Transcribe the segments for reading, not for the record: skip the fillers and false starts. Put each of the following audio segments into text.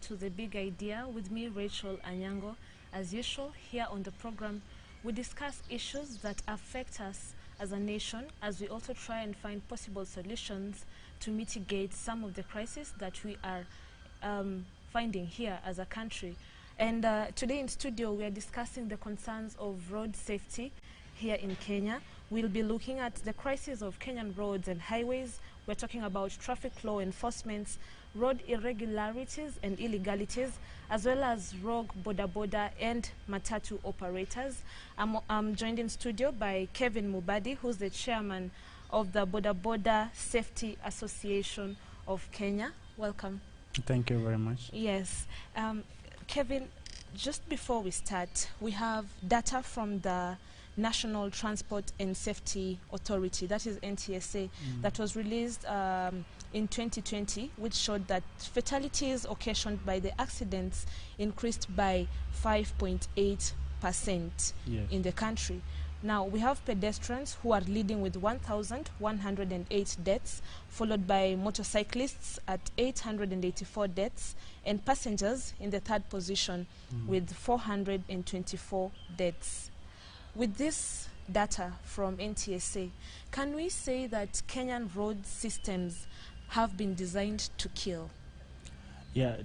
to The Big Idea with me, Rachel Anyango. As usual, here on the program, we discuss issues that affect us as a nation, as we also try and find possible solutions to mitigate some of the crises that we are finding here as a country. And today in studio, we are discussing the concerns of road safety here in Kenya. We'll be looking at the crisis of Kenyan roads and highways. We're talking about traffic law enforcement, road irregularities and illegalities, as well as rogue boda and matatu operators. I'm joined in studio by Kevin Mubadi, who's the chairman of the Boda Safety Association of Kenya. Welcome. Thank you very much. Yes. Kevin, just before we start, we have data from the National Transport and Safety Authority, that is NTSA, that was released in 2020, which showed that fatalities occasioned by the accidents increased by 5.8% in the country. Now, we have pedestrians who are leading with 1,108 deaths, followed by motorcyclists at 884 deaths, and passengers in the third position with 424 deaths. With this data from NTSA, can we say that Kenyan road systems have been designed to kill? Yeah,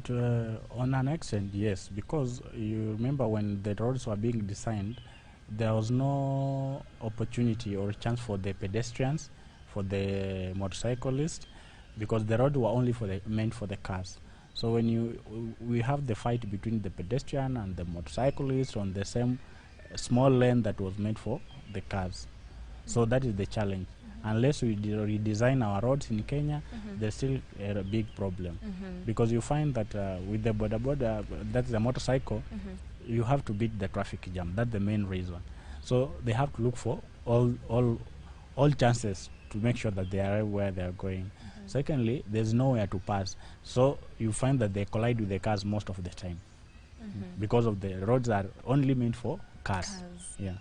on an extent, yes, because you remember when the roads were being designed, there was no opportunity or chance for the pedestrians, for the motorcyclists, because the roads were only meant for the cars. So when we have the fight between the pedestrian and the motorcyclist on the same small lane that was meant for the cars. So that is the challenge. Unless we redesign our roads in Kenya, there's still a big problem. Because you find that with the boda, that's the motorcycle, you have to beat the traffic jam. That's the main reason. So they have to look for all chances to make sure that they are where they are going. Secondly, there's nowhere to pass. So you find that they collide with the cars most of the time. Because of the roads are only meant for cars. Yeah.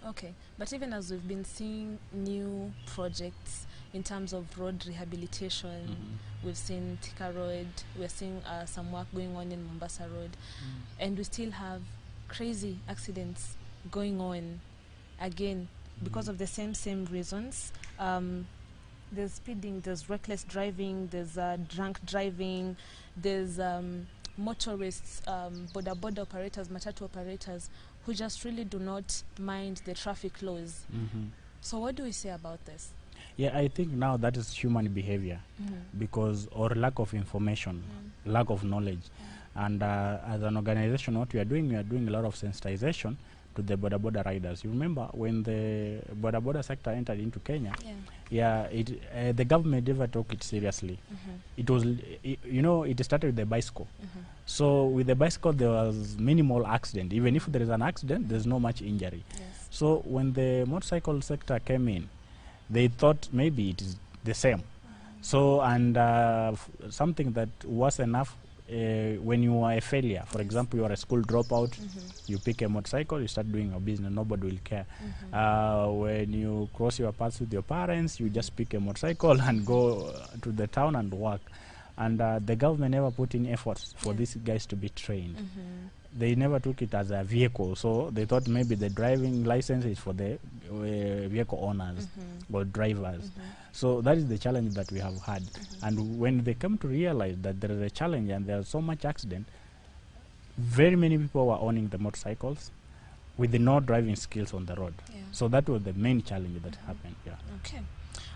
Okay, but even as we've been seeing new projects in terms of road rehabilitation, we've seen Thika Road, we're seeing some work going on in Mombasa Road, and we still have crazy accidents going on again because of the same reasons. There's speeding, there's reckless driving, there's drunk driving, there's motorists, boda operators, matatu operators, who just really do not mind the traffic laws. So what do we say about this? Yeah, I think now that is human behavior, because or lack of information, lack of knowledge. And as an organization, what we are doing a lot of sensitization to the boda riders. You remember when the boda sector entered into Kenya, the government never took it seriously. It was, it started with the bicycle. So with the bicycle, there was minimal accident. Even if there is an accident, there's no much injury. So when the motorcycle sector came in, they thought maybe it is the same. So, and something that was enough, when you are a failure, for example, you are a school dropout, you pick a motorcycle, you start doing your business, nobody will care. When you cross your paths with your parents, you just pick a motorcycle and go to the town and work. And the government never put in efforts for these guys to be trained. They never took it as a vehicle, so they thought maybe the driving license is for the vehicle owners or drivers. So that is the challenge that we have had. And when they come to realize that there is a challenge and there is so much accident, very many people were owning the motorcycles with the no driving skills on the road. So that was the main challenge that happened. Okay.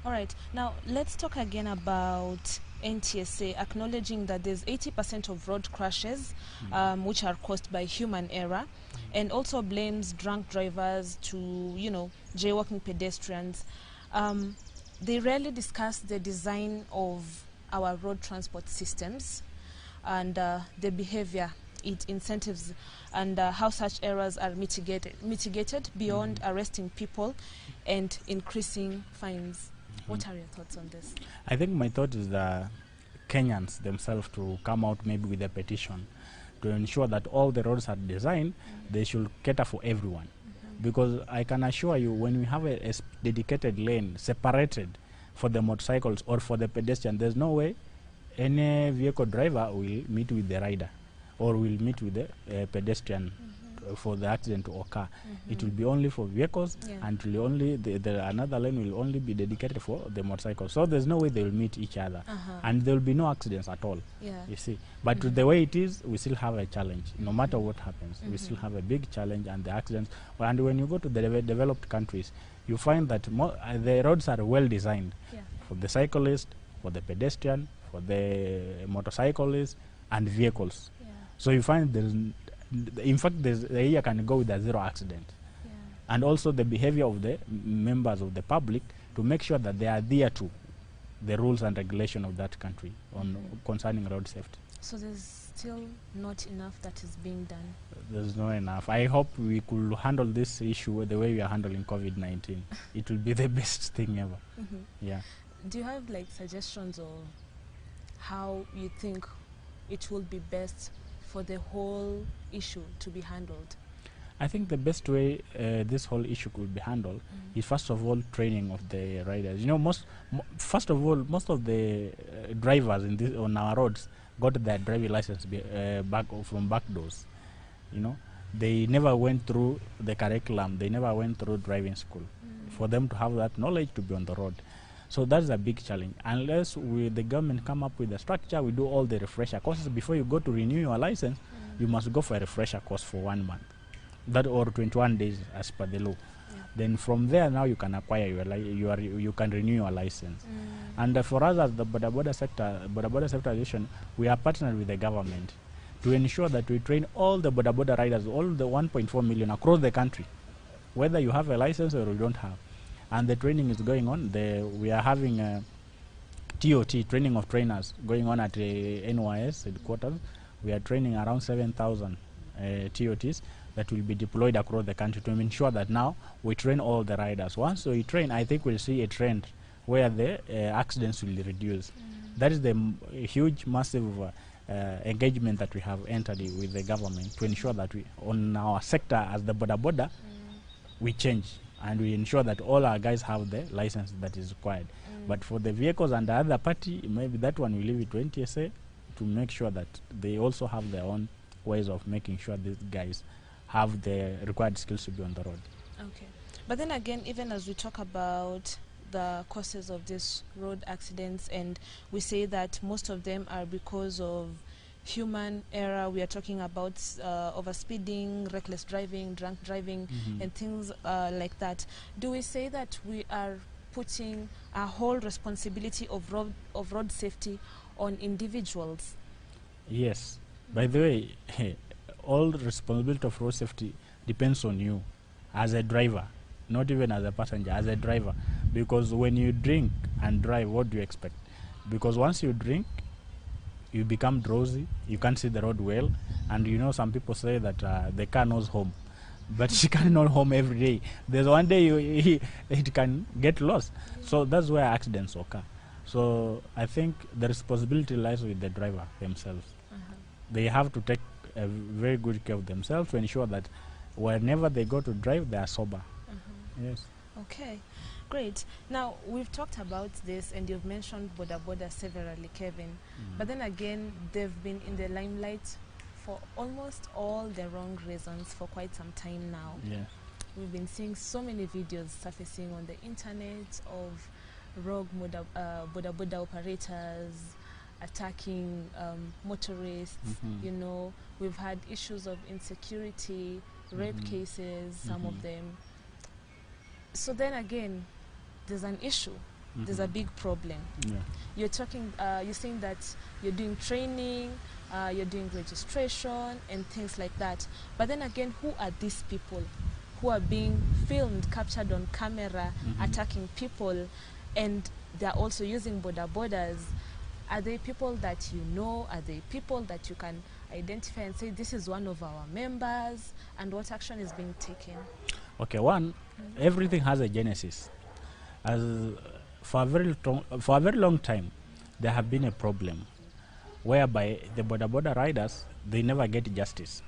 All right. Now, let's talk again about NTSA, acknowledging that there's 80% of road crashes which are caused by human error, and also blames drunk drivers to, jaywalking pedestrians. They rarely discuss the design of our road transport systems and the behavior, its incentives, and how such errors are mitigated beyond arresting people and increasing fines. What are your thoughts on this? I think my thought is the Kenyans themselves to come out maybe with a petition to ensure that all the roads are designed, they should cater for everyone. Because I can assure you, when we have a dedicated lane separated for the motorcycles or for the pedestrian, there's no way any vehicle driver will meet with the rider. or will meet with the pedestrian for the accident to occur. It will be only for vehicles, and will only another lane will only be dedicated for the motorcycles. So there's no way they will meet each other, and there will be no accidents at all. You see, but the way it is, we still have a challenge. No matter what happens, we still have a big challenge, and the accidents. And when you go to the developed countries, you find that the roads are well designed for the cyclist, for the pedestrian, for the motorcyclist, and vehicles. So you find there's, in fact, the area can go with a zero accident. And also the behavior of the members of the public to make sure that they adhere to the rules and regulation of that country on concerning road safety. So there's still not enough that is being done. There's not enough. I hope we could handle this issue the way we are handling COVID-19. It will be the best thing ever. Yeah. Do you have like suggestions or how you think it will be best for the whole issue to be handled? I think the best way this whole issue could be handled is, first of all, training of the riders. You know, first of all, most of the drivers on our roads got their driving license from back doors. You know, they never went through the curriculum. They never went through driving school for them to have that knowledge to be on the road. So that's a big challenge. Unless the government come up with a structure, we do all the refresher courses. Before you go to renew your license, you must go for a refresher course for 1 month. That or 21 days as per the law. Then from there, now you can acquire you can renew your license. And for us as the Boda sector association, we are partnered with the government to ensure that we train all the Boda riders, all the 1.4 million across the country, whether you have a license or you don't have. And the training is going on. We are having a TOT, training of trainers, going on at NYS headquarters. We are training around 7,000 TOTs that will be deployed across the country to ensure that now we train all the riders. Once we train, I think we'll see a trend where the accidents will reduce. That is the huge, massive engagement that we have entered with the government to ensure that we, on our sector as the Boda, we change and we ensure that all our guys have the license that is required. But for the vehicles and the other party, maybe that one we leave it to NTSA to make sure that they also have their own ways of making sure these guys have the required skills to be on the road. Okay. But then again, even as we talk about the causes of these road accidents, and we say that most of them are because of human error, we are talking about overspeeding, reckless driving, drunk driving, and things like that. Do we say that we are putting a whole responsibility of road safety on individuals? Yes. By the way, all responsibility of road safety depends on you as a driver, not even as a passenger, as a driver. Because when you drink and drive, what do you expect? Because once you drink, you become drowsy, you can't see the road well, and you know some people say that the car knows home, but she can't know home every day. There's one day it can get lost. So that's where accidents occur. So I think the responsibility lies with the driver themselves. They have to take a very good care of themselves to ensure that whenever they go to drive, they are sober. Yes. Okay, great. Now, we've talked about this and you've mentioned Boda severally, Kevin. But then again, they've been in the limelight for almost all the wrong reasons for quite some time now. Yeah. We've been seeing so many videos surfacing on the internet of rogue Boda operators attacking motorists. You know, we've had issues of insecurity, rape cases, some of them. So then again, there's an issue. There's a big problem. Yeah. You're talking, you're saying that you're doing training, you're doing registration and things like that. But then again, who are these people who are being filmed, captured on camera, attacking people, and they're also using bodas? Are they people that you know? Are they people that you can identify and say, this is one of our members, and what action is being taken? Okay, one, everything has a genesis. As for a very long time, there have been a problem whereby the Boda riders, they never get justice.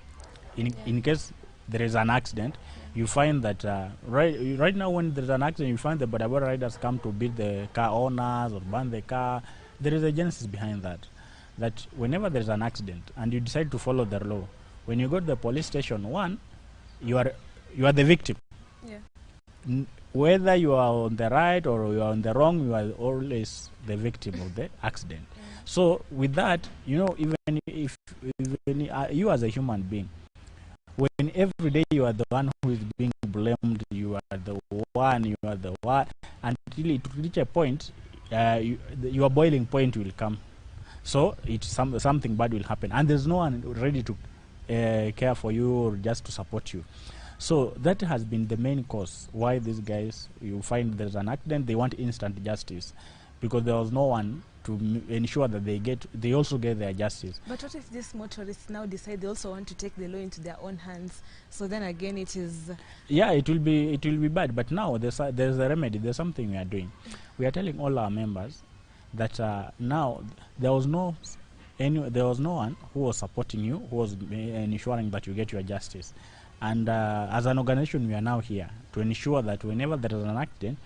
In case there is an accident, you find that right now when there's an accident, you find the Boda riders come to beat the car owners or burn the car. There is a genesis behind that. that whenever there's an accident and you decide to follow the law, when you go to the police station, one, you are the victim. Yeah. Whether you are on the right or you are on the wrong, you are always the victim of the accident. So with that, even if you as a human being, when every day you are the one who is being blamed, you are the one, until it reach a point, your boiling point will come. So something bad will happen, and there's no one ready to care for you or just to support you. So that has been the main cause why these guys, you find there's an accident, they want instant justice, because there was no one to ensure that they also get their justice. But what if these motorists now decide they also want to take the law into their own hands? So then again, it is... Yeah, it will be bad. But now there's a remedy. There's something we are doing. We are telling all our members that now there was no one who was supporting you, who was ensuring that you get your justice. And as an organization, we are now here to ensure that whenever there is an accident,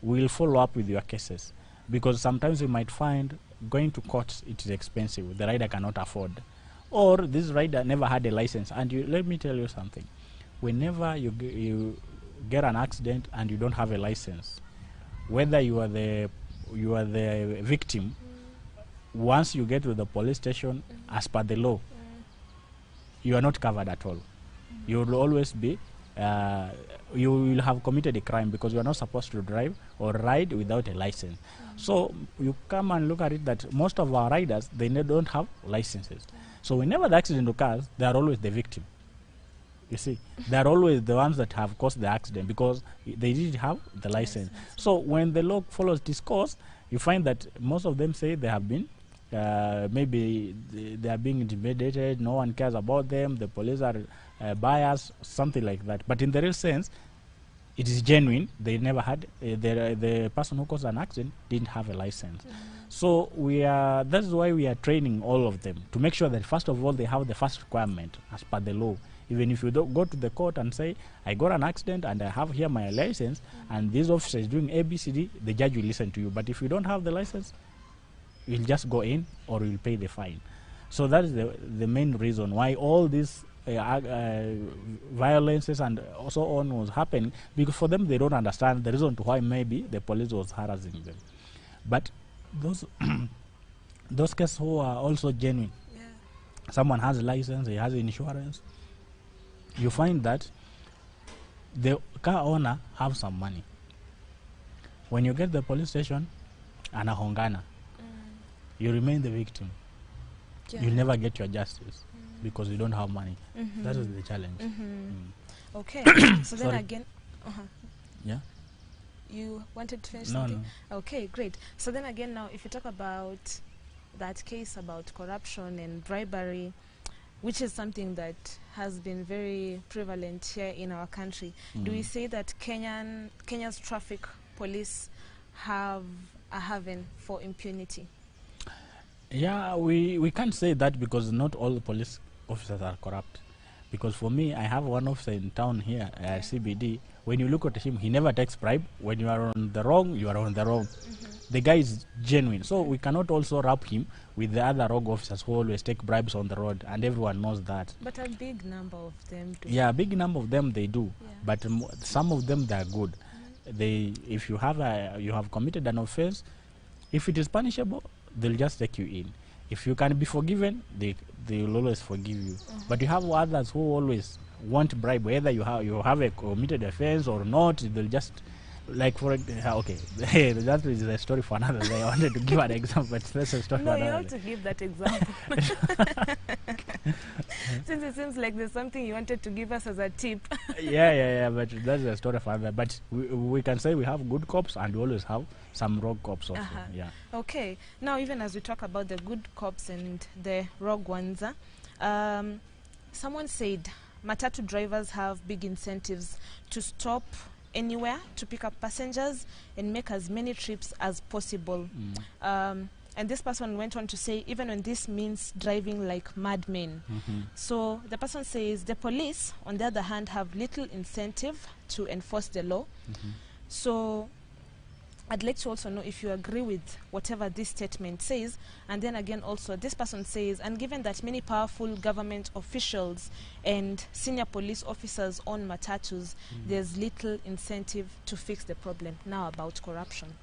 we will follow up with your cases. Because sometimes you might find going to court, it is expensive. The rider cannot afford. Or this rider never had a license. And let me tell you something. Whenever you get an accident and you don't have a license, whether you are the victim, once you get to the police station, as per the law, you are not covered at all. You will always be, you will have committed a crime, because you are not supposed to drive or ride without a license. So you come and look at it that most of our riders, they don't have licenses. So whenever the accident occurs, they are always the victim. You see, they are always the ones that have caused the accident, because they didn't have the license. So when the law follows this course, you find that most of them say they have been maybe they are being intimidated, no one cares about them, the police are biased, something like that. But in the real sense, it is genuine. They never had, the person who caused an accident didn't have a license. So that's why we are training all of them to make sure that first of all they have the first requirement as per the law. Even if you don't go to the court and say, I got an accident and I have here my license, and this officer is doing ABCD, the judge will listen to you. But if you don't have the license, you'll just go in or you'll pay the fine. So that is the main reason why all these violences and so on was happening, because for them they don't understand the reason to why maybe the police was harassing them. But those cases who are also genuine, someone has a license, he has insurance, you find that the car owner have some money. When you get to the police station, anahongana, you remain the victim. You'll never get your justice because you don't have money. That is the challenge. Okay. So then again, yeah, you wanted to finish no, something? No. Okay, great. So then again, now if you talk about that case about corruption and bribery, which is something that has been very prevalent here in our country, do we say that Kenya's traffic police have a haven for impunity? Yeah, we can't say that, because not all the police officers are corrupt. Because for me, I have one officer in town here at CBD. When you look at him, he never takes bribe. When you are on the wrong, you are on the wrong. The guy is genuine. So we cannot also wrap him with the other rogue officers who always take bribes on the road, and everyone knows that. But a big number of them do. Yeah, a big number of them they do. Yeah. But some of them they are good. If you have committed an offense, if it is punishable, they'll just take you in. If you can be forgiven, they will always forgive you. But you have others who always want bribe, whether you have a committed offense or not. They'll just, like, for okay, that is a story for another day. I wanted to give an example, but that's a story for another day. No, you have to give that example. Since it seems like there's something you wanted to give us as a tip. yeah, but that's a story for another. But we can say we have good cops and we always have some rogue cops also. Yeah. Okay. Now, even as we talk about the good cops and the rogue ones, someone said matatu drivers have big incentives to stop anywhere to pick up passengers and make as many trips as possible. And this person went on to say, even when this means driving like madmen. So the person says the police, on the other hand, have little incentive to enforce the law. So I'd like to also know if you agree with whatever this statement says. And then again also, this person says, and given that many powerful government officials and senior police officers own matatus, there's little incentive to fix the problem. Now about corruption.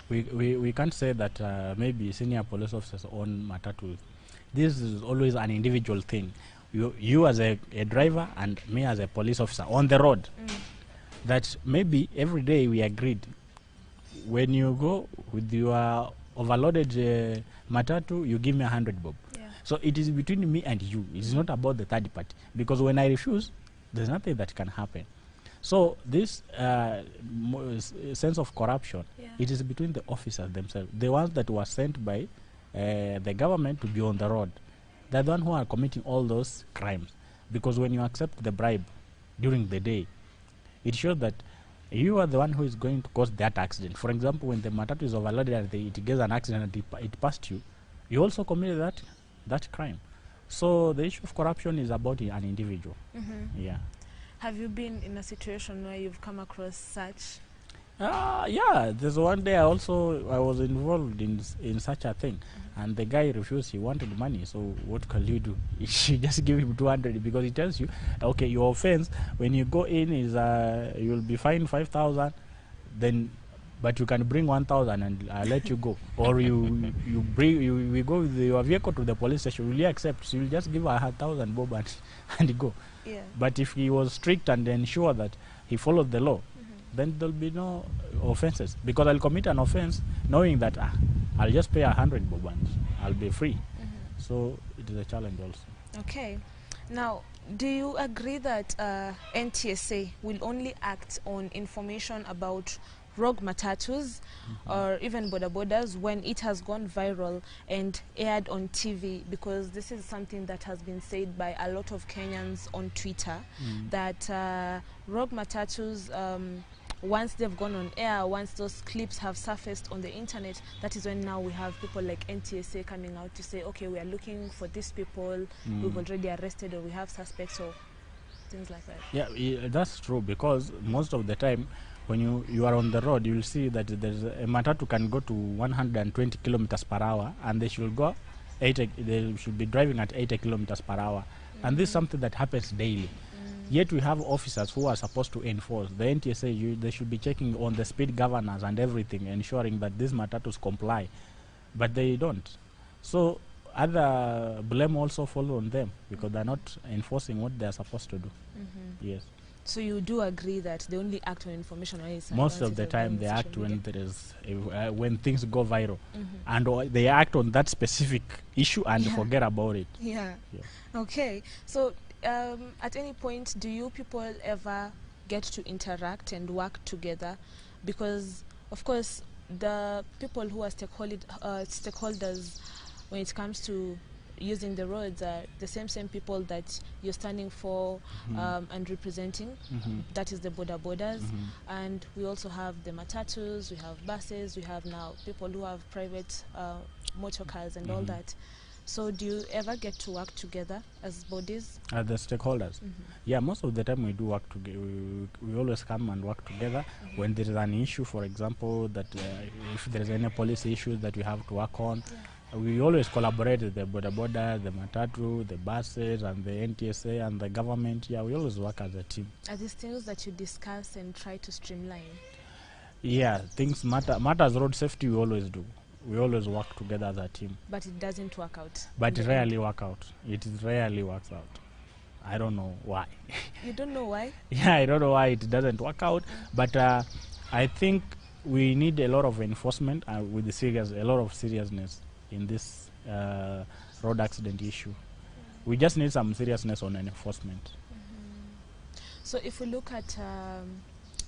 We can't say that maybe senior police officers own matatus. This is always an individual thing. You as a driver and me as a police officer on the road. That maybe every day we agreed, when you go with your overloaded matatu, you give me 100 bob. Yeah. So it is between me and you. It is not about the third party. Because when I refuse, there's nothing that can happen. So this sense of corruption, it is between the officers themselves. The ones that were sent by the government to be on the road. They're the ones who are committing all those crimes. Because when you accept the bribe during the day, it shows that you are the one who is going to cause that accident. For example, when the matatu is overloaded and it gets an accident and it passed you, you also committed that crime. So the issue of corruption is about an individual. Yeah. Have you been in a situation where you've come across such? Yeah, there's one day I was involved in such a thing, and the guy refused. He wanted money, so what can you do? You just give him 200 because he tells you, okay, your offense when you go in is you'll be fined 5,000, then but you can bring 1,000 and I'll let you go. Or we go with your vehicle to the police station. Will you accept? So you'll just give 1,000 bob and go. Yeah. But if he was strict and ensure that he followed the law, then there'll be no offenses. Because I'll commit an offense knowing that I'll just pay 100 bob and I'll be free. So it is a challenge also. Okay. Now, do you agree that NTSA will only act on information about rogue matatus or even boda bodas when it has gone viral and aired on TV? Because this is something that has been said by a lot of Kenyans on Twitter, that rogue matatus, once they've gone on air, once those clips have surfaced on the internet, that is when now we have people like NTSA coming out to say, okay, we are looking for these people, we've already arrested, or we have suspects, or things like that. Yeah, that's true, because most of the time when you are on the road, you will see that there's a matatu can go to 120 kilometers per hour, and they should be driving at 80 kilometers per hour. And this is something that happens daily. Yet we have officers who are supposed to enforce. The NTSA, they should be checking on the speed governors and everything, ensuring that these matatus comply. But they don't. So other blame also fall on them, because they're not enforcing what they're supposed to do. Yes. So you do agree that they only act on information when it's most of the time they act when there is when things go viral, and they act on that specific issue and forget about it. Okay. So at any point, do you people ever get to interact and work together? Because of course the people who are stakeholders when it comes to using the roads are the same people that you're standing for and representing. That is the boda bodas, and we also have the matatus, we have buses, we have now people who have private motor cars and all that. So do you ever get to work together as bodies? The stakeholders? Yeah, most of the time we do work together. We always come and work together when there is an issue, for example, that if there is any policy issues that we have to work on. We always collaborate with the boda boda, the matatu, the buses, and the NTSA and the government. Yeah, we always work as a team. Are these things that you discuss and try to streamline? Yeah, things matters road safety, we always do. We always work together as a team. But it doesn't work out? But it rarely works out. It rarely works out. I don't know why. You don't know why? Yeah, I don't know why it doesn't work out. But I think we need a lot of enforcement with a lot of seriousness in this road accident issue. We just need some seriousness on enforcement. So if we look at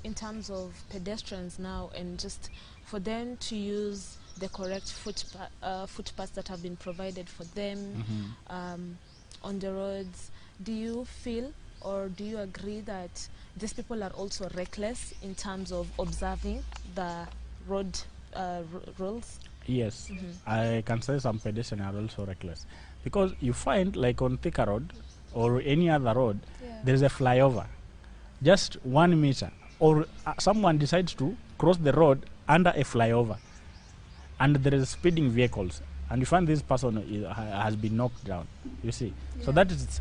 in terms of pedestrians now, and just for them to use the correct footpaths that have been provided for them on the roads, do you feel or do you agree that these people are also reckless in terms of observing the road rules? Yes, I can say some pedestrians are also reckless, because you find like on Thika Road or any other road, there is a flyover, just 1 meter, or someone decides to cross the road under a flyover and there is speeding vehicles and you find this person has been knocked down, you see. So that is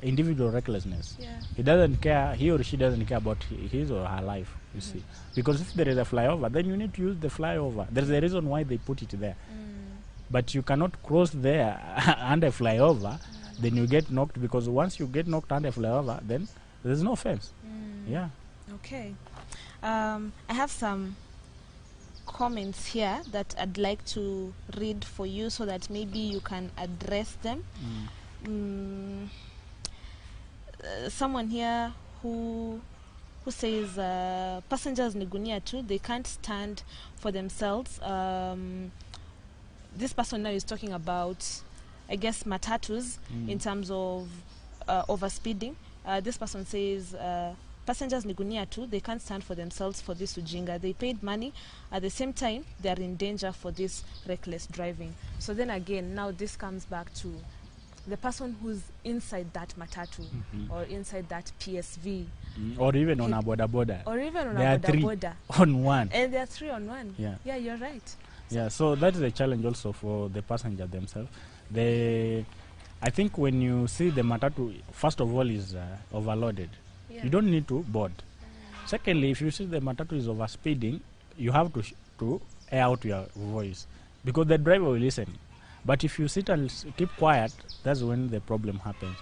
individual recklessness. He doesn't care, he or she doesn't care about his or her life, you see. Because if there is a flyover, then you need to use the flyover. There's a reason why they put it there. But you cannot cross there under flyover, then you get knocked, because once you get knocked under flyover, then there's no fence. Yeah. Okay. I have some comments here that I'd like to read for you so that maybe you can address them. Someone here who says passengers ni gunia too, they can't stand for themselves. This person now is talking about, I guess, matatus in terms of overspeeding. This person says passengers ni gunia too, they can't stand for themselves for this ujinga. They paid money, at the same time they are in danger for this reckless driving. So then again, now this comes back to the person who's inside that matatu or inside that PSV. Or even on a boda boda. Or even on there a boda boda. On one. And there are 3 on 1. Yeah. Yeah, you're right. Yeah, so that is a challenge also for the passenger themselves. I think when you see the matatu, first of all, is overloaded. You don't need to board. Secondly, if you see the matatu is overspeeding, you have to air out your voice, because the driver will listen. But if you sit and keep quiet, that's when the problem happens.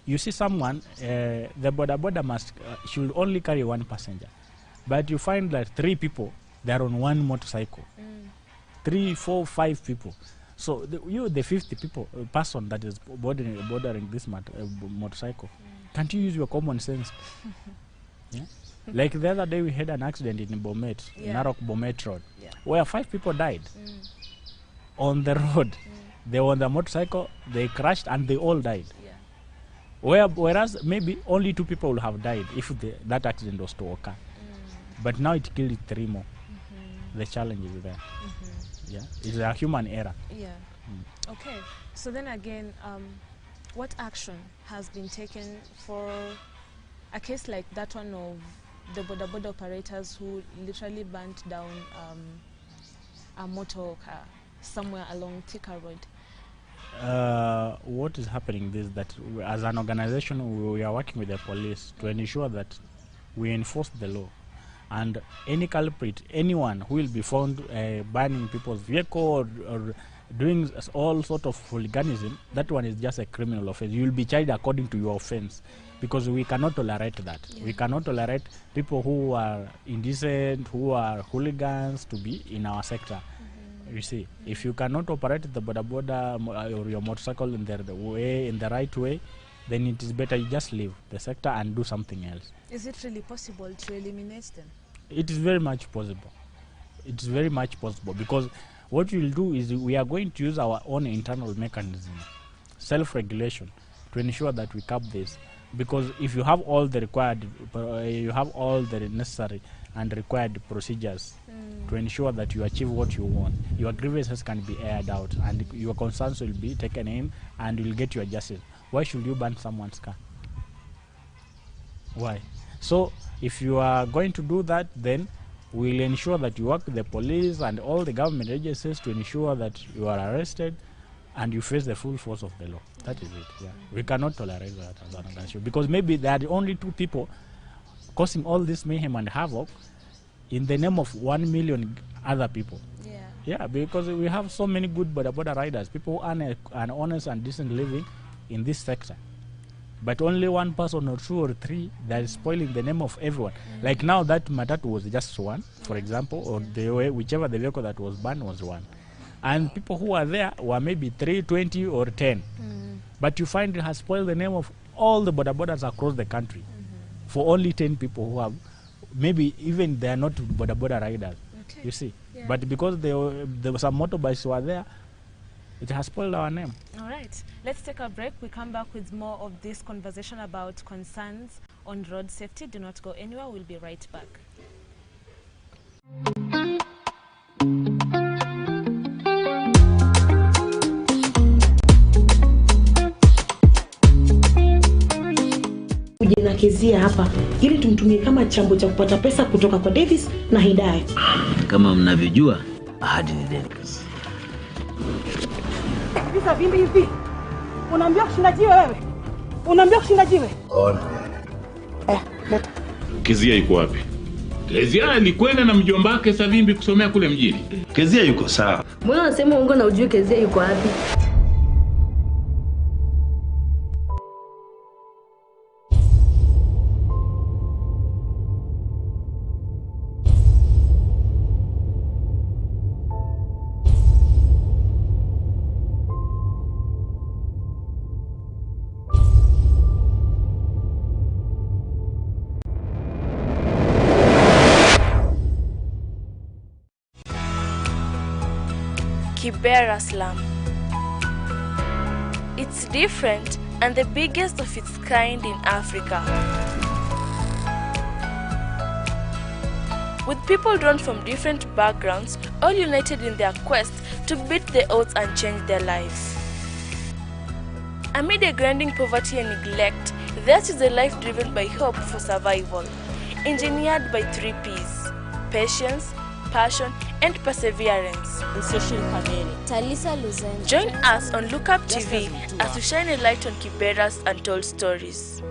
You see someone, the boda boda should only carry 1 passenger, but you find that 3 people, they are on 1 motorcycle. 3, 4, 5 people. So the 50th person that is bordering this motorcycle, can't you use your common sense? Yeah? Like the other day we had an accident in Bomet, Narok Bomet Road, where 5 people died on the road. They were on the motorcycle, they crashed and they all died. Whereas maybe only 2 people would have died if that accident was to occur. But now it killed 3 more. The challenge is there. Yeah, it's a human error. Yeah. Okay. So then again, what action has been taken for a case like that one of the boda boda operators who literally burnt down a motor car somewhere along Thika Road? What is happening is that as an organization, we are working with the police to ensure that we enforce the law. And any culprit, anyone who will be found burning people's vehicle or doing all sort of hooliganism, that one is just a criminal offense. You will be charged according to your offense, because we cannot tolerate that. We cannot tolerate people who are indecent, who are hooligans to be in our sector. You see, if you cannot operate the boda boda or your motorcycle in the right way, then it is better you just leave the sector and do something else. Is it really possible to eliminate them? It is very much possible. It is very much possible, because what we will do is we are going to use our own internal mechanism, self-regulation, to ensure that we curb this. Because if you have all the required, you have all the necessary and required procedures to ensure that you achieve what you want, your grievances can be aired out and your concerns will be taken in and you will get your justice. Why should you burn someone's car? Why? So if you are going to do that, then we'll ensure that you work with the police and all the government agencies to ensure that you are arrested and you face the full force of the law. That is it. Yeah. We cannot tolerate that as an organization, because maybe there are the only 2 people causing all this mayhem and havoc in the name of 1 million other people. Yeah, because we have so many good boda boda riders, people who earn an honest and decent living in this sector. But only 1 person or 2 or 3 that is spoiling the name of everyone. Like now that matatu was just 1, for example, or whichever the vehicle that was banned was 1. And people who are there were maybe 3, 20 or 10. But you find it has spoiled the name of all the boda bodas across the country for only 10 people who have, maybe even they are not boda boda riders. You see. But because there were some motorbikes were there, it has spoiled our name. All right. Let's take a break. We come back with more of this conversation about concerns on road safety. Do not go anywhere. We'll be right back. Kujinakezia hapa ili tumtumie kama chambo cha kupata pesa kutoka kwa Davis na Hidaya. kama mnavyojua ahadi ni deni. Visa vimbi hivi. Unaambia kushinda jiwe wewe? Unaambia kushinda jiwe? Ona. Leta. Kezia yuko wapi? Kezia alikwenda na mjomba wake Savimbi kusomea kule mjini. Kezia yuko sawa. Mbona unasema uongo na ujue Kezia yuko wapi? Kibera slum. It's different and the biggest of its kind in Africa. With people drawn from different backgrounds, all united in their quest to beat the odds and change their lives. Amid a grinding poverty and neglect, theirs is a life driven by hope for survival, engineered by 3 P's: patience, passion, and perseverance. Talisa Luzen. Join us on Look Up TV as we shine a light on Kibera's untold stories.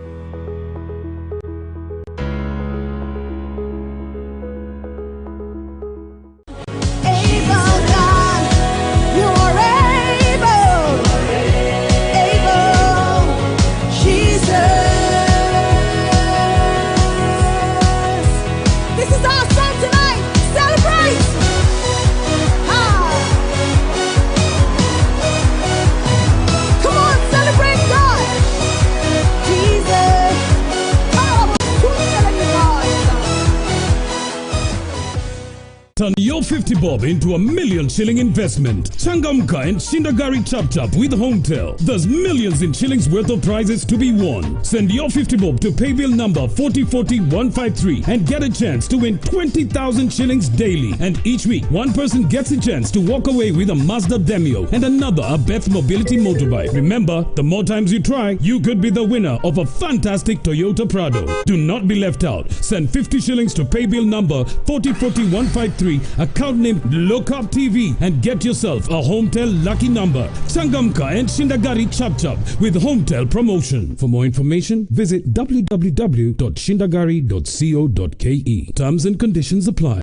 Turn your 50 bob into a $1 million investment. Changamka and Shinda Gari Chap Chap with Hometel. There's millions in shillings worth of prizes to be won. Send your 50 bob to paybill number 4040153 and get a chance to win 20,000 shillings daily. And each week, one person gets a chance to walk away with a Mazda Demio and another a Beth Mobility motorbike. Remember, the more times you try, you could be the winner of a fantastic Toyota Prado. Do not be left out. Send 50 shillings to paybill number 4040153, account name Look Up TV, and get yourself a Hometel lucky number. Changamka and Shindagari Chap Chap with Hometel promotion. For more information, visit www.shindagari.co.ke. Terms and conditions apply.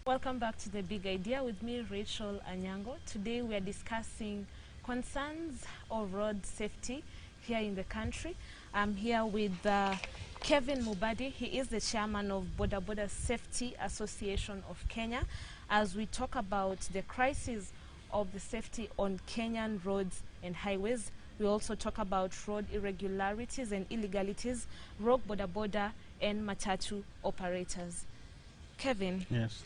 Welcome back to The Big Idea with me, Rachel Anyango. Today we are discussing concerns of road safety here in the country. I'm here with Kevin Mubadi. He is the chairman of Boda Boda Safety Association of Kenya, as we talk about the crisis of the safety on Kenyan roads and highways. We also talk about road irregularities and illegalities, rogue boda boda and matatu operators. Kevin. Yes.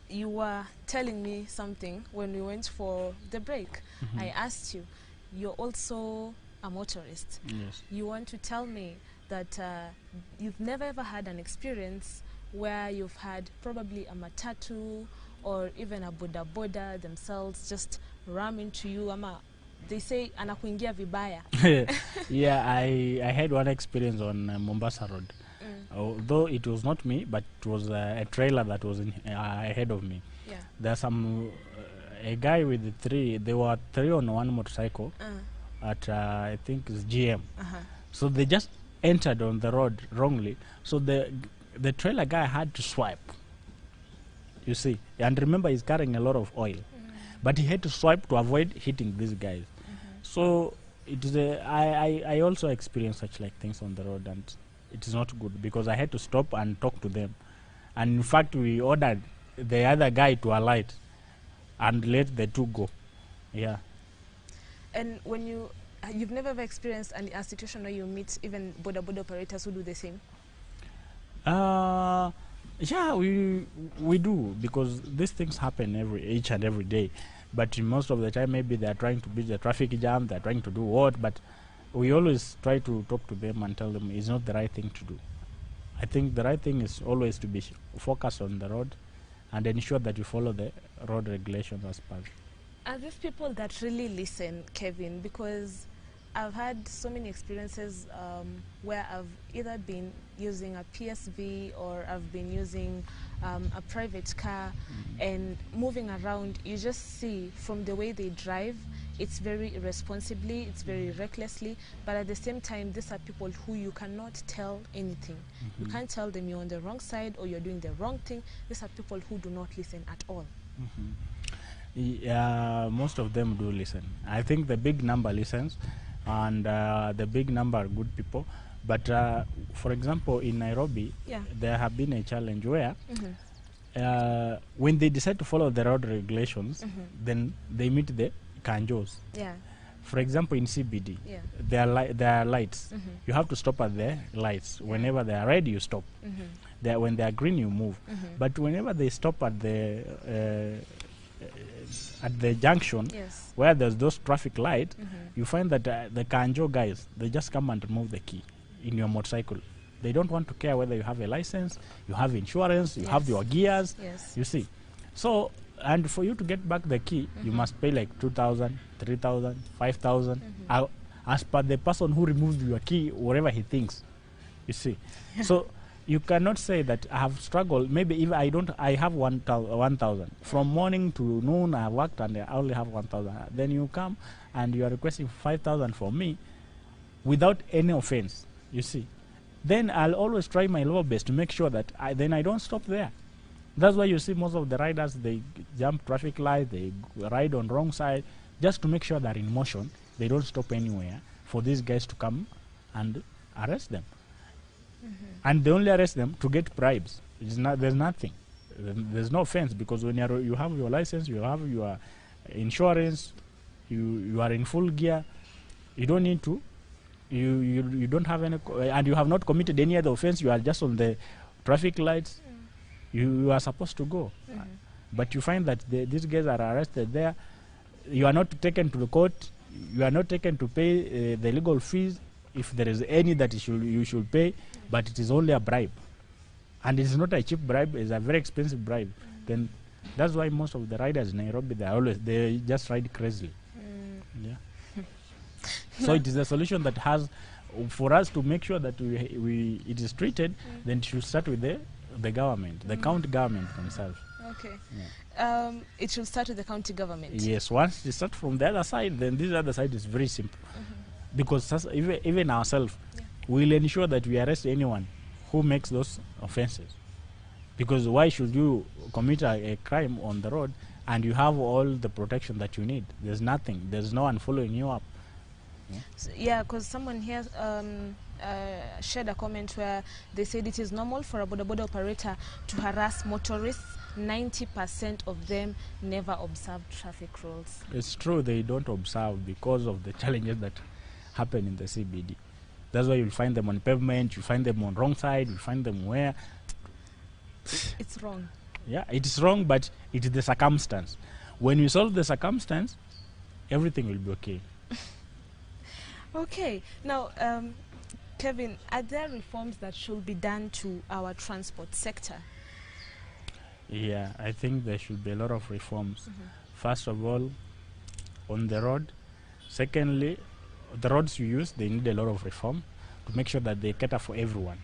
You were telling me something when we went for the break. I asked you, you're also a motorist. Yes. You want to tell me that you've never ever had an experience where you've had probably a matatu or even a boda boda themselves just ram into you, ama they say anakuingia vibaya. Yeah, I had one experience on Mombasa Road. Although it was not me, but it was a trailer that was ahead of me. Yeah. There's some a guy with they were 3 on one motorcycle at I think it's GM. So they just entered on the road wrongly. So the trailer guy had to swipe. You see, and remember he's carrying a lot of oil, but he had to swipe to avoid hitting these guys. So it is I also experienced such like things on the road, and it is not good because I had to stop and talk to them. And in fact, we ordered the other guy to alight and let the two go. Yeah. And when you've never ever experienced a situation where you meet even boda boda operators who do the same? Yeah, we do, because these things happen each and every day. But most of the time, maybe they are trying to beat the traffic jam, they are trying to do what, but we always try to talk to them and tell them it's not the right thing to do. I think the right thing is always to be focused on the road and ensure that you follow the road regulations as per. Are these people that really listen, Kevin? Because I've had so many experiences where I've either been using a PSV or I've been using a private car, and moving around, you just see from the way they drive, it's very irresponsibly, it's very recklessly, but at the same time, these are people who you cannot tell anything. You can't tell them you're on the wrong side or you're doing the wrong thing. These are people who do not listen at all. Yeah, most of them do listen. I think the big number listens, and the big number are good people. But for example, in Nairobi, there have been a challenge where when they decide to follow the road regulations, then they meet the kanjos. Yeah. For example, in CBD, there are lights. You have to stop at the lights. Whenever they are red, you stop. When they are green, you move. But whenever they stop at the junction where there's those traffic lights, you find that the kanjo guys, they just come and remove the key in your motorcycle. They don't want to care whether you have a license, you have insurance, you have your gears, you see. So, and for you to get back the key, you must pay like 2,000, 3,000, 5,000, as per the person who removes your key, whatever he thinks, you see. So you cannot say that I have struggled. Maybe if I have 1,000. From morning to noon, I have worked and I only have 1,000. Then you come and you are requesting 5,000 for me without any offense, you see. Then I'll always try my level best to make sure that I don't stop there. That's why you see most of the riders, they jump traffic lights, they ride on wrong side, just to make sure they're in motion. They don't stop anywhere for these guys to come and arrest them. And they only arrest them to get bribes. There's nothing. There's no offense, because when you have your license, you have your insurance, you are in full gear, you don't need to, you don't have any, and you have not committed any other offense, you are just on the traffic lights, you are supposed to go. But you find that these guys are arrested there, you are not taken to the court, you are not taken to pay the legal fees, if there is any that you should pay, but it is only a bribe. And it is not a cheap bribe, it's a very expensive bribe. Then that's why most of the riders in Nairobi, they just ride crazily. So it is a solution that has, for us to make sure that it is treated, then it should start with the government, the county government themselves. Okay. It should start with the county government. Yes, once it starts from the other side, then this other side is very simple. Because even ourselves, we'll ensure that we arrest anyone who makes those offenses. Because why should you commit a crime on the road and you have all the protection that you need? There's nothing. There's no one following you up. Yeah, because someone here shared a comment where they said it is normal for a boda operator to harass motorists. 90% of them never observe traffic rules. It's true, they don't observe because of the challenges that happen in the CBD. That's why you'll find them on pavement, you find them on wrong side, you find them where it's wrong. Yeah, it is wrong, but it is the circumstance. When you solve the circumstance, everything will be okay. Okay. Now, Kevin, are there reforms that should be done to our transport sector? Yeah, I think there should be a lot of reforms. First of all, on the road. Secondly, the roads you use, they need a lot of reform to make sure that they cater for everyone.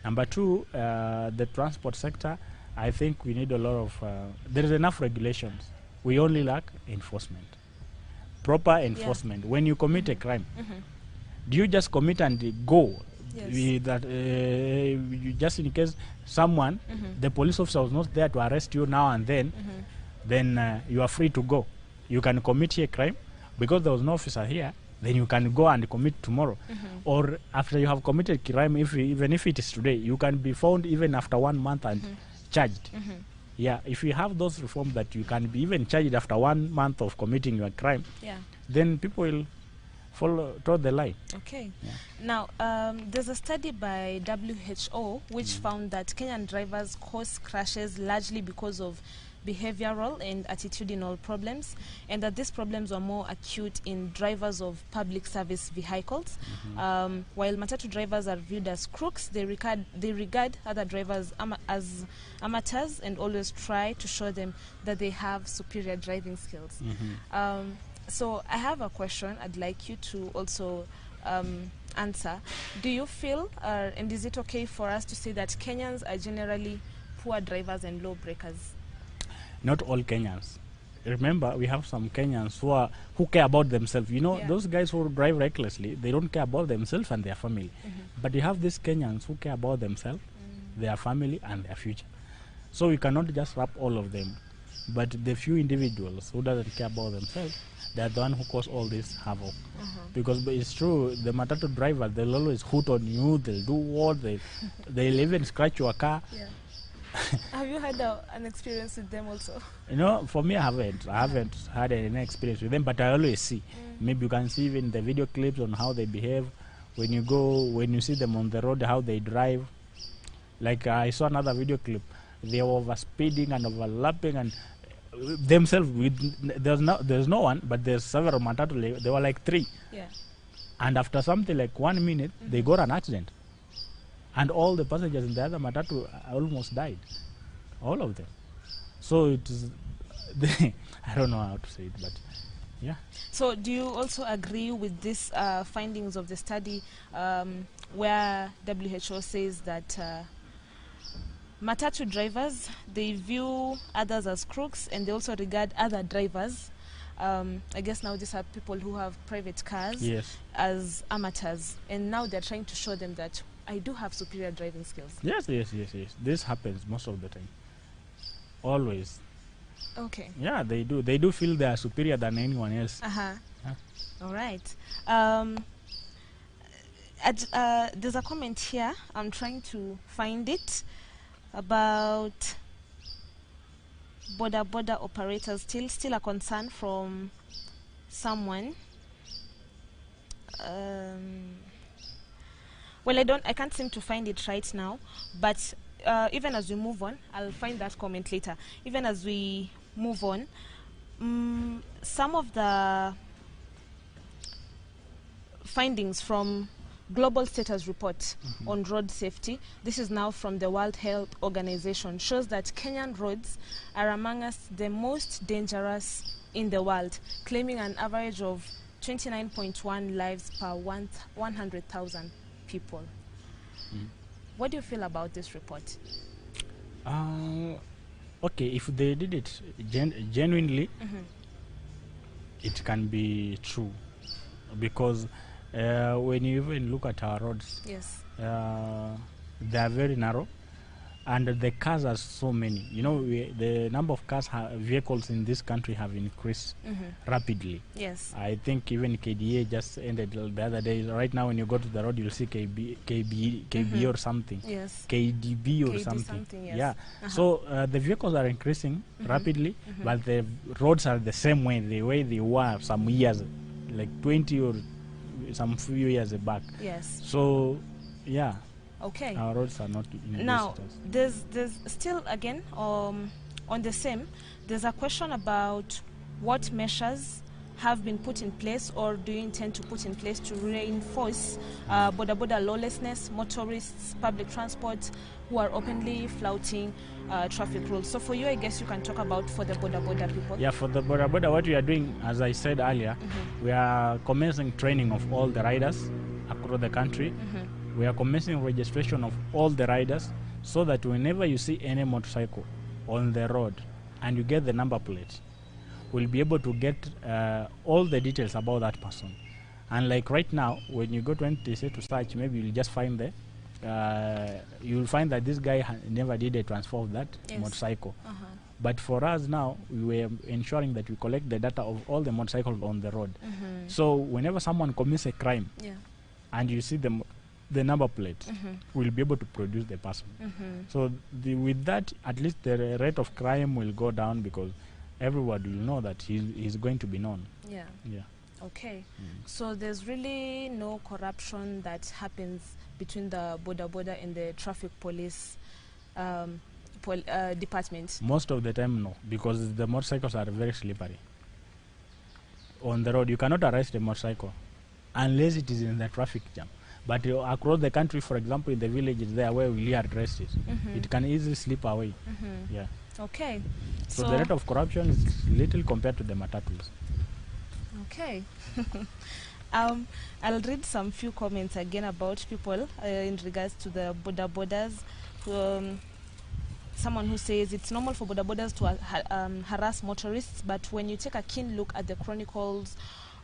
Number two, the transport sector, I think we need a lot of, there is enough regulations. We only lack enforcement. Proper enforcement. When you commit a crime, do you just commit and go? That you just in case someone, the police officer was not there to arrest you now and then, then you are free to go. You can commit a crime because there was no officer here. Then you can go and commit tomorrow, or after you have committed crime, even if it is today, you can be found even after 1 month and charged. Yeah, if you have those reforms that you can be even charged after 1 month of committing your crime, then people will follow toward the line. Okay. Now, there's a study by WHO which found that Kenyan drivers cause crashes largely because of behavioral and attitudinal problems, and that these problems were more acute in drivers of public service vehicles. While matatu drivers are viewed as crooks, they regard other drivers as amateurs and always try to show them that they have superior driving skills. So I have a question I'd like you to also answer. Do you feel, and is it okay for us to say that Kenyans are generally poor drivers and lawbreakers? Not all Kenyans. Remember, we have some Kenyans who care about themselves. You know, those guys who drive recklessly, they don't care about themselves and their family. But you have these Kenyans who care about themselves, their family, and their future. So we cannot just wrap all of them. But the few individuals who doesn't care about themselves, they're the one who cause all this havoc. Because it's true, the matatu drivers, they'll always hoot on you, they'll do what, they'll even scratch your car. Have you had an experience with them also? You know, for me, I haven't had any experience with them, but I always see. Maybe you can see even the video clips on how they behave. When you see them on the road, how they drive. Like I saw another video clip, they were over speeding and overlapping and themselves. There's no one, but there's several matatu. There were like 3. And after something like 1 minute, they got an accident. And all the passengers in the other matatu almost died. All of them. So it is, I don't know how to say it, but yeah. So do you also agree with these findings of the study where WHO says that matatu drivers, they view others as crooks and they also regard other drivers, I guess now these are people who have private cars, as amateurs, and now they're trying to show them that I do have superior driving skills. Yes. This happens most of the time. Always. Okay. Yeah, they do. They do feel they are superior than anyone else. All right. There's a comment here. I'm trying to find it about border operators. Still a concern from someone. Well, I can't seem to find it right now, but even as we move on, I'll find that comment later. Even as we move on, some of the findings from Global Status Report on road safety, this is now from the World Health Organization, shows that Kenyan roads are among us the most dangerous in the world, claiming an average of 29.1 lives per 100,000 people. What do you feel about this report? Okay, if they did it genuinely, it can be true, because when you even look at our roads, they are very narrow, and the cars are so many. You know, the number of vehicles in this country have increased rapidly. I think even KDA just ended the other day. Right now, when you go to the road, you'll see KB or something, KDB or something. So the vehicles are increasing rapidly, but the roads are the same way, the way they were some years, like 20 or some few years back. So, yeah. Okay. Our roads are not in now. There's still again on the same. There's a question about what measures have been put in place, or do you intend to put in place to reinforce border lawlessness, motorists, public transport who are openly flouting traffic rules. So for you, I guess you can talk about for the border people. Yeah, for the border, what we are doing, as I said earlier, we are commencing training of all the riders across the country. We are commencing registration of all the riders, so that whenever you see any motorcycle on the road and you get the number plate, we'll be able to get all the details about that person. And like right now, when you go to NTSA to search, maybe you'll just find you'll find that this guy never did a transfer of that motorcycle. But for us now, we were ensuring that we collect the data of all the motorcycles on the road. So whenever someone commits a crime and you see the number plate, we'll be able to produce the person. So with that, at least the rate of crime will go down, because everybody will know that he's going to be known. Okay. So there's really no corruption that happens between the border and the traffic police department? Most of the time, no, because the motorcycles are very slippery. On the road, you cannot arrest a motorcycle unless it is in the traffic jam. But across the country, for example, in the villages there where we address it, it can easily slip away. Yeah. Okay. So the rate of corruption is little compared to the matatus. Okay. I'll read some few comments again about people in regards to the bodas. Someone who says it's normal for bodas to harass motorists, but when you take a keen look at the chronicles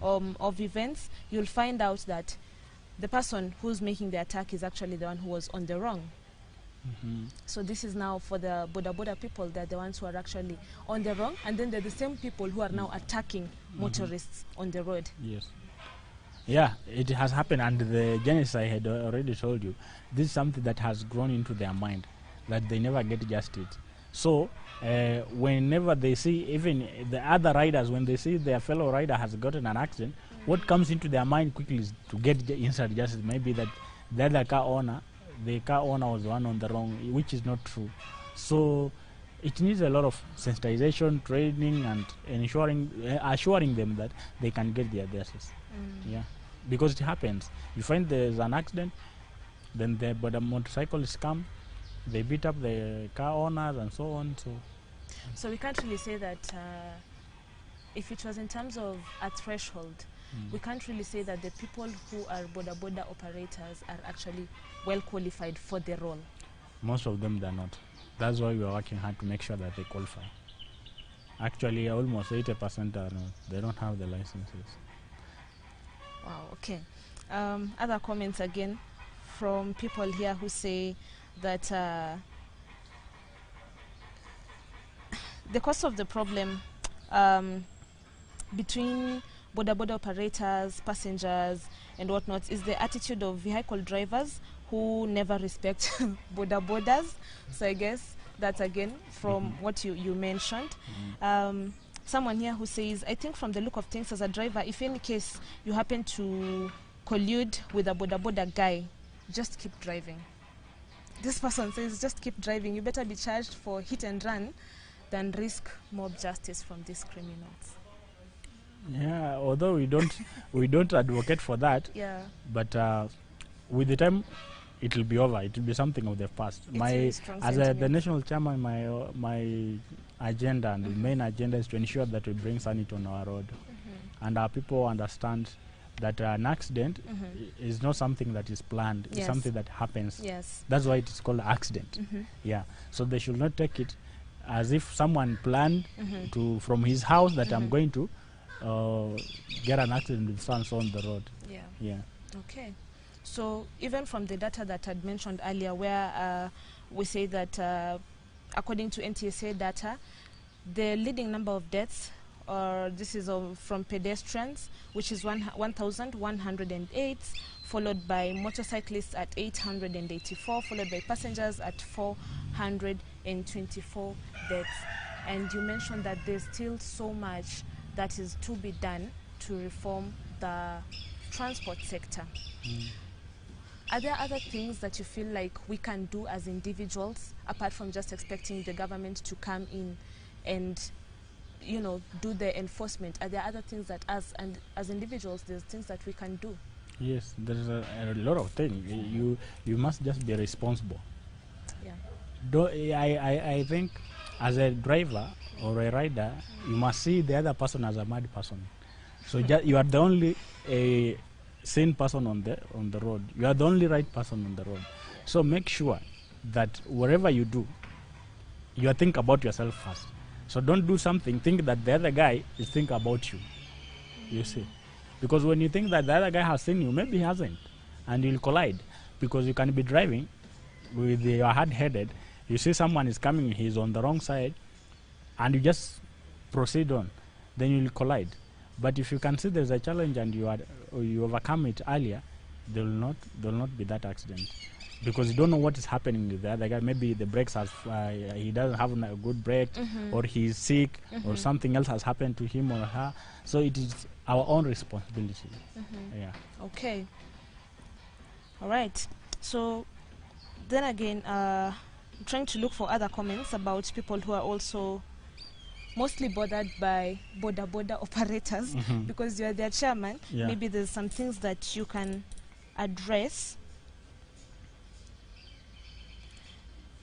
of events, you'll find out that the person who's making the attack is actually the one who was on the wrong. So this is now for the boda people. They're the ones who are actually on the wrong, and then they're the same people who are now attacking motorists on the road. Yes. Yeah, it has happened, and the genesis I had already told you, this is something that has grown into their mind, that they never get justice. So whenever they see, even the other riders, when they see their fellow rider has gotten an accident, what comes into their mind quickly is to get instant justice. Maybe that the other car owner was the one on the wrong, which is not true. So it needs a lot of sensitization, training, and assuring them that they can get their justice. Yeah, because it happens. You find there's an accident, then the motorcyclists come, they beat up the car owners and so on. So we can't really say that if it was in terms of a threshold, we can't really say that the people who are boda operators are actually well qualified for the role. Most of them, they're not. That's why we are working hard to make sure that they qualify. Actually, almost 80% are not. They don't have the licenses. Wow, okay. Other comments again from people here who say that the cause of the problem between boda operators, passengers, and whatnot is the attitude of vehicle drivers who never respect bodas. So I guess that's again from what you mentioned. Someone here who says, I think from the look of things as a driver, if in case you happen to collude with a boda guy, just keep driving. This person says, just keep driving. You better be charged for hit and run than risk mob justice from these criminals. Yeah, although we don't advocate for that. Yeah. But with the time, it will be over. It will be something of the past. As the national chairman, my agenda and the main agenda is to ensure that we bring sanity on our road, and our people understand that an accident is not something that is planned. It's something that happens. Yes. That's why it is called accident. Yeah. So they should not take it as if someone planned from his house that I'm going to get an accident with so on the road. Yeah. Yeah. Okay. So even from the data that I'd mentioned earlier, where we say that according to NTSA data, the leading number of deaths, this is from pedestrians, which is 1,108, followed by motorcyclists at 884, followed by passengers at 424 deaths. And you mentioned that there's still so much that is to be done to reform the transport sector. Are there other things that you feel like we can do as individuals, apart from just expecting the government to come in and, you know, do the enforcement? Are there other things that as individuals, there's things that we can do? Yes, there's a lot of things. You must just be responsible. Yeah. I think as a driver or a rider, you must see the other person as a mad person. So you are the only sane person on the road. You are the only right person on the road. So make sure that wherever you do, you think about yourself first. So don't do something, think that the other guy is thinking about you. You see? Because when you think that the other guy has seen you, maybe he hasn't. And you'll collide. Because you can be driving with your hard-headed. You see someone is coming, he's on the wrong side, and you just proceed on. Then you'll collide. But if you can see there's a challenge and you overcome it earlier, there will not be that accident. Because you don't know what is happening with the other guy. Maybe the brakes he doesn't have a good brake, or he's sick, or something else has happened to him or her. So it is our own responsibility. Yeah. Okay. All right. So then again, trying to look for other comments about people who are also mostly bothered by boda operators because you are their chairman. Yeah. Maybe there's some things that you can address.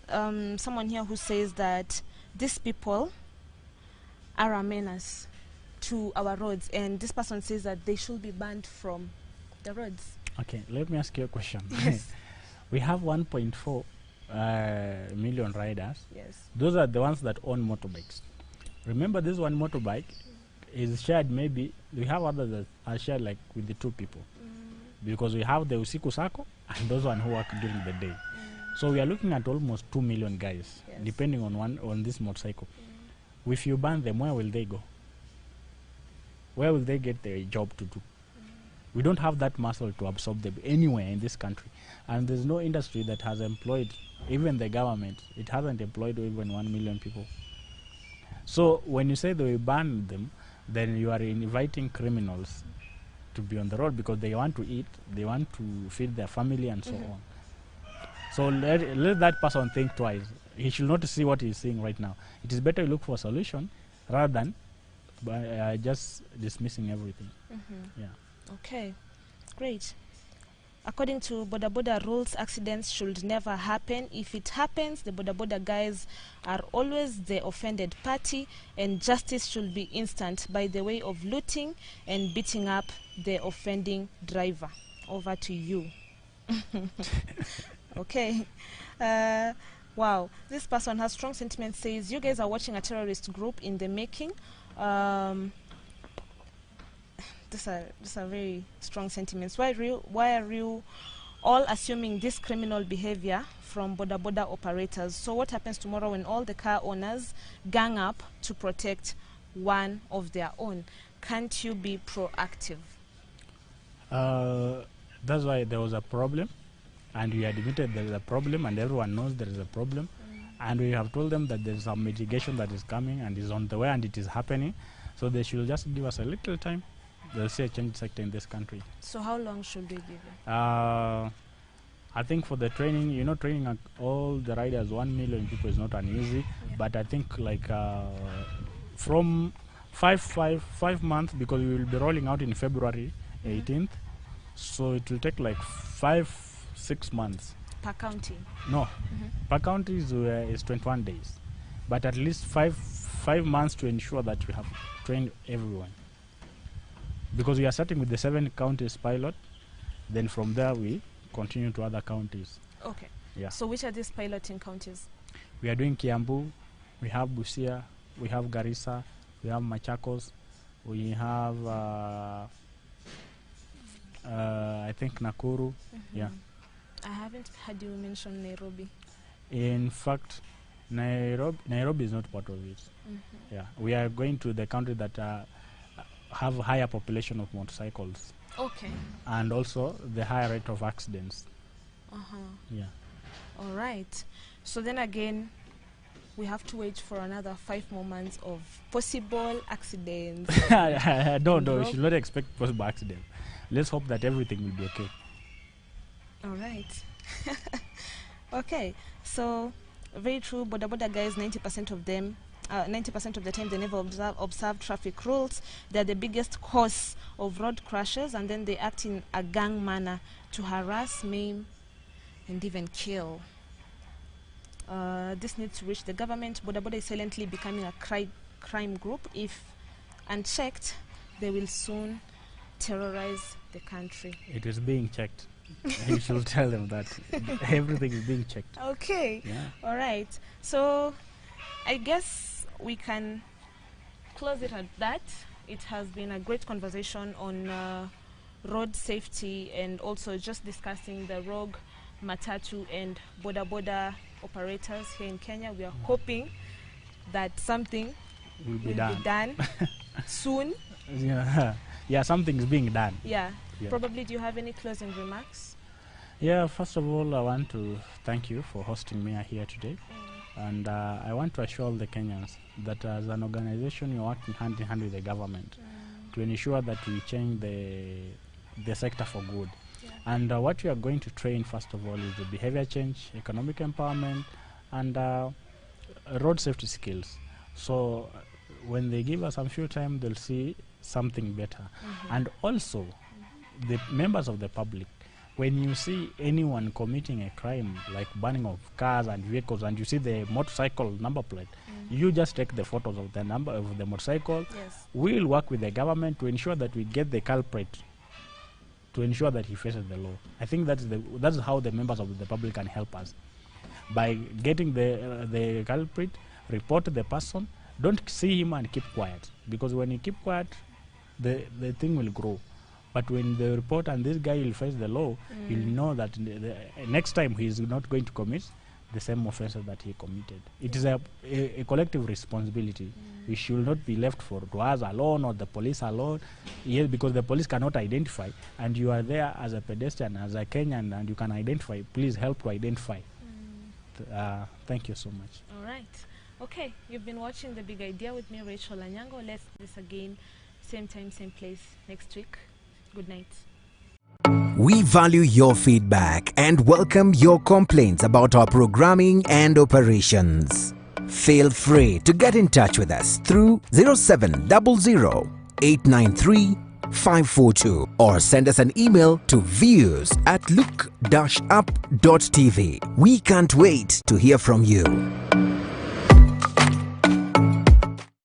Someone here who says that these people are a menace to our roads, and this person says that they should be banned from the roads. Okay, let me ask you a question. Yes. We have 1.4 million riders. Yes. Those are the ones that own motorbikes. Remember, this one motorbike is shared, maybe we have others that are shared like with the 2 people, because we have the usiku sako and those one who work during the day. So we are looking at almost 2 million guys, Yes. depending on this motorcycle. If you ban them, where will they go? Where will they get their job to do? We don't have that muscle to absorb them anywhere in this country, and there's no industry that has employed, even the government, it hasn't employed even 1 million people. So when you say that we ban them, then you are inviting criminals to be on the road because they want to eat, they want to feed their family and so on. So let that person think twice. He should not see what he's seeing right now. It is better to look for a solution rather than just dismissing everything. Yeah. Okay, great. According to boda rules, accidents should never happen. If it happens, the boda guys are always the offended party, and justice should be instant by the way of looting and beating up the offending driver. Over to you. Okay. Wow, this person has strong sentiments, says, you guys are watching a terrorist group in the making. These are very strong sentiments. Why are you all assuming this criminal behavior from boda operators? So what happens tomorrow when all the car owners gang up to protect one of their own? Can't you be proactive? That's why there was a problem, and we admitted there is a problem, and everyone knows there is a problem, and we have told them that there is some mitigation that is coming and is on the way, and it is happening. So they should just give us a little time. They'll see a change sector in this country. So how long should they give you? I think for the training, training all the riders, 1 million people is not uneasy, but I think like from 5 months, because we will be rolling out in February 18th, so it will take like 5-6 months. Per county? No, per county is 21 days, but at least 5 months to ensure that we have trained everyone. Because we are starting with the 7 counties pilot, then from there we continue to other counties. Okay. Yeah. So which are these piloting counties? We are doing Kiambu, we have Busia, we have Garissa, we have Machakos, we have I think Nakuru. Yeah. I haven't heard you mention Nairobi. In fact, Nairobi is not part of it. Yeah, we are going to the country that have a higher population of motorcycles. Okay. And also the higher rate of accidents. Yeah. All right. So then again, we have to wait for another 5 more months of possible accidents. No, we should not expect possible accidents. Let's hope that everything will be okay. All right. Okay. So, very true. Boda guys, 90% of them, 90% of the time they never observe traffic rules. They're the biggest cause of road crashes, and then they act in a gang manner to harass, maim, and even kill. This needs to reach the government. Boda is silently becoming a crime group. If unchecked, they will soon terrorize the country. It is being checked. You should tell them that everything is being checked. Okay. Yeah. All right. So I guess we can close it at that. It has been a great conversation on road safety, and also just discussing the rogue matatu and boda operators here in Kenya. We are hoping that something will be done soon. Yeah, something is being done. Yeah. Probably, do you have any closing remarks? Yeah, first of all, I want to thank you for hosting me here today. And I want to assure all the Kenyans that as an organization, you're working hand in hand with the government to ensure that we change the sector for good. And what we are going to train, first of all, is the behavior change, economic empowerment, and road safety skills. So when they give us some few time, they'll see something better. And also, the members of the public, when you see anyone committing a crime like burning of cars and vehicles, and you see the motorcycle number plate, you just take the photos of the number of the motorcycle. Yes. We'll work with the government to ensure that we get the culprit, to ensure that he faces the law. I think that's how the members of the public can help us, by getting the culprit, report the person. Don't see him and keep quiet, because when you keep quiet, the thing will grow. But when they report and this guy will face the law, he'll know that the next time he is not going to commit the same offenses that he committed. It is a collective responsibility. We should not be left to us alone or the police alone. Yes, because the police cannot identify, and you are there as a pedestrian, as a Kenyan, and you can identify. Please help to identify. Thank you so much. All right. Okay, you've been watching The Big Idea with me, Rachel Anyango. Let's do this again, same time, same place next week. Good night. We value your feedback and welcome your complaints about our programming and operations. Feel free to get in touch with us through 0700 893 542 or send us an email to views@look-up.tv. We can't wait to hear from you.